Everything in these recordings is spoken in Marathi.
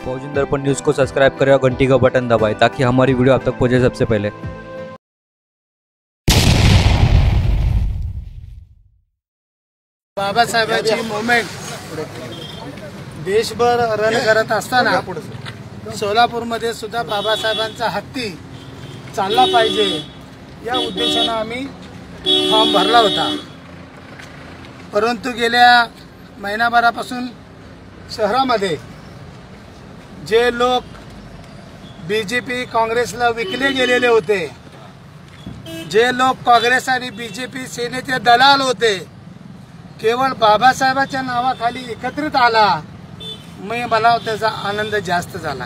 बहुजन दर्पण न्यूज़ को सब्सक्राइब करें और घंटी का बटन दबाएं ताकि हमारी वीडियो आप तक पहुंचे सबसे पहले। बाबासाहेबांची मुवमेंट देशभर रन करत असताना सोलापूरमध्ये सुद्धा बाबासाहेबांचा हत्ती चालला पाहिजे या उद्देशाने आम्ही फॉर्म भरला होता। परंतु गेल्या महिनाभरापासून शहरामध्ये जे लोक बीजेपी काँग्रेसला विकले गेलेले होते, जे लोक काँग्रेस आणि बीजेपी सेनेचे दलाल होते, केवळ बाबासाहेबांच्या नावाखाली एकत्रित आला। मला त्याचा आनंद जास्त झाला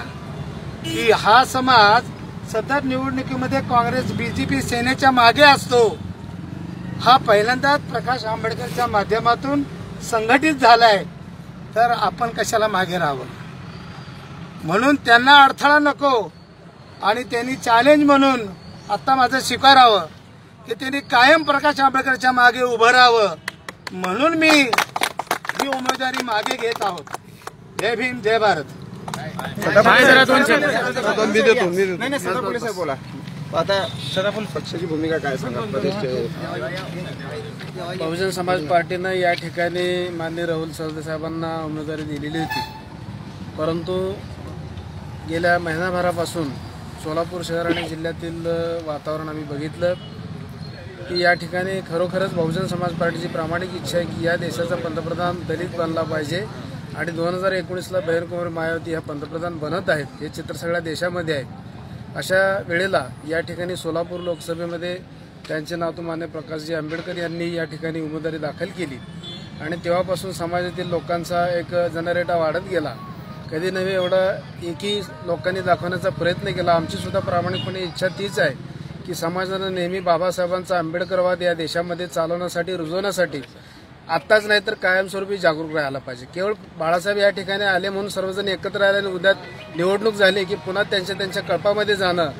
की हा समाज सतत निवडणुकीमध्ये काँग्रेस बीजेपी सेनेच्या मागे असतो। हा पहिल्यांदाच प्रकाश आंबेडकरच्या माध्यमातून संघटित झालाय, तर आपण कशाला मागे राहावं? म्हणून त्यांना अडथळा नको आणि त्यांनी चॅलेंज म्हणून आता माझं स्वीकारावं की त्यांनी कायम प्रकाश आंबेडकरच्या मागे उभं राहावं। म्हणून मी ही उमेदवारी मागे घेत आहोत। जय भीम, जय भारत। आता सदाफुल पक्षाची भूमिका काय सांगा? बहुजन समाज पार्टीनं या ठिकाणी माननीय राहुल सरदेसाहेबांना उमेदवारी दिलेली होती, परंतु गेल्या महिनाभरापासून सोलापूर शहर आणि जिल्ह्यातील वातावरण आम्ही बघितलं की या ठिकाणी खरोखरच बहुजन समाज पार्टीची प्रामाणिक इच्छा आहे की या देशाचा पंतप्रधान दलित बनला पाहिजे आणि 2019ला बहिरकुमारी मायावती ह्या पंतप्रधान बनत आहेत, हे चित्र सगळ्या देशामध्ये आहे। अशा वेळेला या ठिकाणी सोलापूर लोकसभेमध्ये त्यांचे नातू मान्य प्रकाशजी आंबेडकर यांनी या ठिकाणी उमेदवारी दाखल केली आणि तेव्हापासून समाजातील लोकांचा एक जनरेटा वाढत गेला। कधी नव्हे एवढा एकी लोकांनी दाखवण्याचा प्रयत्न केला। आमची सुद्धा प्रामाणिकपणे इच्छा तीच आहे की समाजानं नेहमी बाबासाहेबांचा आंबेडकरवाद या देशामध्ये चालवण्यासाठी, रुजवण्यासाठी आत्ताच नाही तर कायमस्वरूपी जागरूक राहायला पाहिजे। केवळ बाळासाहेब या ठिकाणी आले म्हणून सर्वजण एकत्र आले आणि उद्या निवडणूक झाली की पुन्हा त्यांच्या कळपामध्ये जाणं,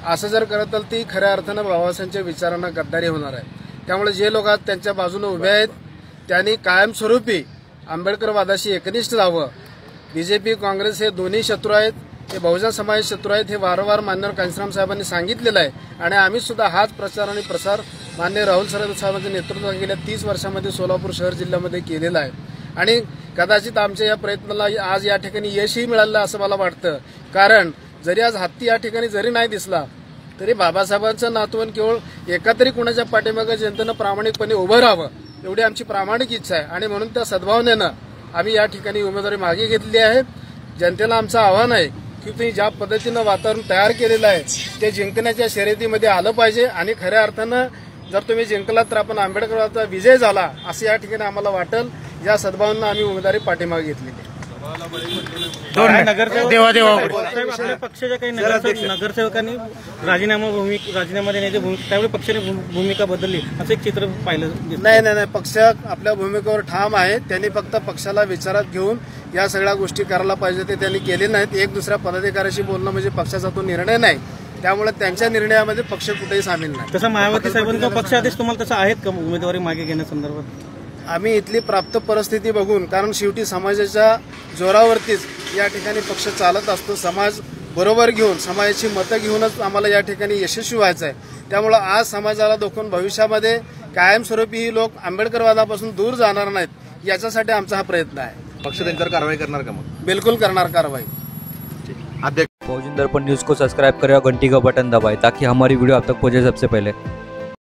असं जर करत तर ती खऱ्या अर्थानं बाबासाहेबांच्या विचारांना गद्दारी होणार आहे। त्यामुळे जे लोक आज त्यांच्या बाजूने उभे आहेत त्यांनी कायमस्वरूपी आंबेडकरवादाशी एकनिष्ठ राहावं। बीजेपी काँग्रेस हे दोन्ही शत्रू आहेत, हे बहुजन समाज शत्रू आहेत, हे वारंवार मान्य कांशीराम साहेबांनी सांगितलेलं आहे आणि आम्ही सुद्धा हाच प्रचार आणि प्रसार मान्य राहुल साहेबांच्या नेतृत्वात गेल्या 30 वर्षामध्ये सोलापूर शहर जिल्ह्यामध्ये केलेला आहे आणि कदाचित आमच्या या प्रयत्नाला आज या ठिकाणी यशही मिळालं असं मला वाटतं। कारण जरी आज हत्ती या ठिकाणी जरी नाही दिसला तरी बाबासाहेबांचं नातवंड केवळ एकत्रित कुणाच्या पाठीमागे जनतेनं प्रामाणिकपणे उभं राहावं एवढी आमची प्रामाणिक इच्छा आहे आणि म्हणून त्या सद्भावनेनं आम्ही या ठिकाणी उमेदवारी मागे घेतली आहे। जनतेला आमचं आव्हान आहे की तुम्ही ज्या पद्धतीनं वातावरण तयार केलेलं आहे ते जिंकण्याच्या शर्यतीमध्ये आलं पाहिजे आणि खऱ्या अर्थानं जर तुम्ही जिंकलात तर आपण आंबेडकरांचा विजय झाला असं या ठिकाणी आम्हाला वाटेल। या सद्भावनेनं आम्ही उमेदवारी पाठीमागे घेतलेली आहे। पक्षाच्या काही नगरसेवकांनी राजीनामा देण्याची भूमिका त्यावेळी पक्षाने भूमिका बदलली असं एक चित्र पाहिलं। नाही, पक्ष आपल्या भूमिकेवर ठाम आहे। त्यांनी फक्त पक्षाला विचारात घेऊन या सगळ्या गोष्टी करायला पाहिजे ते त्यांनी केले नाहीत। एक दुसऱ्या पदाधिकाऱ्याशी बोलणं म्हणजे पक्षाचा तो निर्णय नाही, त्यामुळे त्यांच्या निर्णयामध्ये पक्ष कुठेही सामील नाही। तसं मायावती साहेबांचा पक्ष आदेश तुम्हाला तसं आहेत का उमेदवारी मागे घेण्यासंदर्भात? आम्ही इथली प्राप्त परिस्थिती बघून, कारण शेवटी समाजाच्या जोरावरतीच या ठिकाणी पक्ष चालत असतो, समाज बरोबर घेऊन समाजाची मतं घेऊनच आम्हाला या ठिकाणी यशस्वी व्हायचं आहे। त्यामुळे आज समाजाला दाखवून भविष्यामध्ये कायमस्वरूपी ही लोक आंबेडकरवादापासून दूर जाणार नाहीत याच्यासाठी आमचा हा प्रयत्न आहे। पक्ष त्यांच्यावर कारवाई करणार का? मग बिल्कुल करणार कारवाई। बहुजन दर्पण न्यूज़ को सब्सक्राइब करें और घंटी का बटन दबाएं ताकि हमारी वीडियो आप तक पहुंचे सबसे पहले।